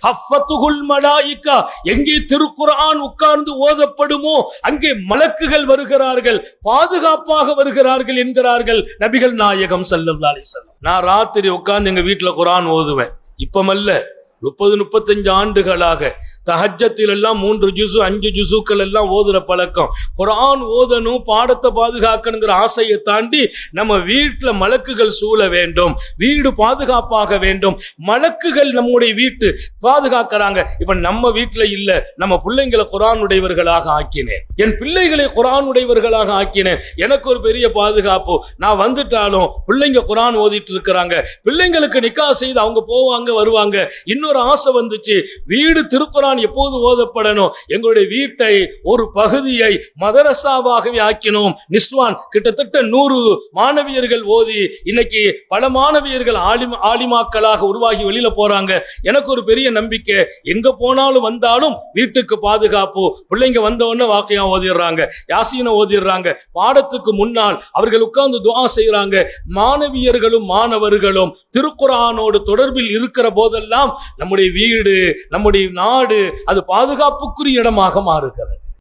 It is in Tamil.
ஹஃபத்துல் மலாயிகா, எங்கே திருக்குர்ஆன் உட்கார்ந்து ஓதப்படுமோ அங்கே மலக்குகள் வருகிறார்கள், பாதுகாப்பாக வருகிறார்கள் என்கிறார்கள் நபிகள் நாயகம் ஸல்லல்லாஹு அலைஹி வஸல்லம். நான் ராத்திரி உட்கார்ந்து எங்க வீட்டுல குர்ஆன் ஓதுவேன். இப்பமல்ல, 30-35 ஆண்டுகளாக தஹஜ்ஜத்தில் எல்லாம் 3 ஜுசு 5 ஜுசுக்கள் எல்லாம் ஓதுற பழக்கம். குர்ஆன் ஓதணும், பாடத்தை பாதுகாக்கணுங்கிற ஆசையை தாண்டி நம்ம வீட்டுல மலக்குகள் சூழ வேண்டும், வீடு பாதுகாப்பாக வேண்டும். மலக்குகள் நம்முடைய வீட்டு பாதுகாக்கிறாங்க. இப்ப நம்ம வீட்டுல இல்ல, நம்ம பிள்ளைங்களை குர்ஆன் உடையவர்களாக ஆக்கினேன், என் பிள்ளைகளை குர்ஆன் உடையவர்களாக ஆக்கினேன். எனக்கு ஒரு பெரிய பாதுகாப்பு. நான் வந்துட்டாலும் பிள்ளைங்க குர்ஆன் ஓதிட்டு இருக்கிறாங்க, பிள்ளைங்களுக்கு நிக்கா செய்து அவங்க போவாங்க வருவாங்க. இன்னொரு ஆசை வந்துச்சு, வீடு திருக்குர்ஆன் எப்போது ஓதப்படணும். எங்களுடைய வீட்டை ஒரு பகுதியை மதரசாவாகவே ஆக்கினோம். நிஸ்வான் கிட்டத்தட்ட 100 மாணவியர்கள் ஓதி இன்னைக்கு பல மாணவியர்கள் ஆலிமாக்களாக உருவாகி வெளியில போறாங்க. எனக்கு ஒரு பெரிய நம்பிக்கை, எங்க போனாலும் வந்தாலும் வீட்டுக்கு பாதுகாப்பு. பிள்ளைங்க வந்த உடனே வாக்கியா ஓதிடுறாங்க, யாசீனை ஓதிடுறாங்க. பாடத்துக்கு முன்னால் அவர்கள் உட்கார்ந்து துஆ செய்யறாங்க. மாணவியர்களும் மாணவர்களும் திருக்குர்ஆனோடு தொடர்பில் இருக்கிற போதெல்லாம் நம்முடைய வீடு, நம்முடைய நாடு அது பாதுகாப்புக்குரிய இடமாக மாறுகிறது.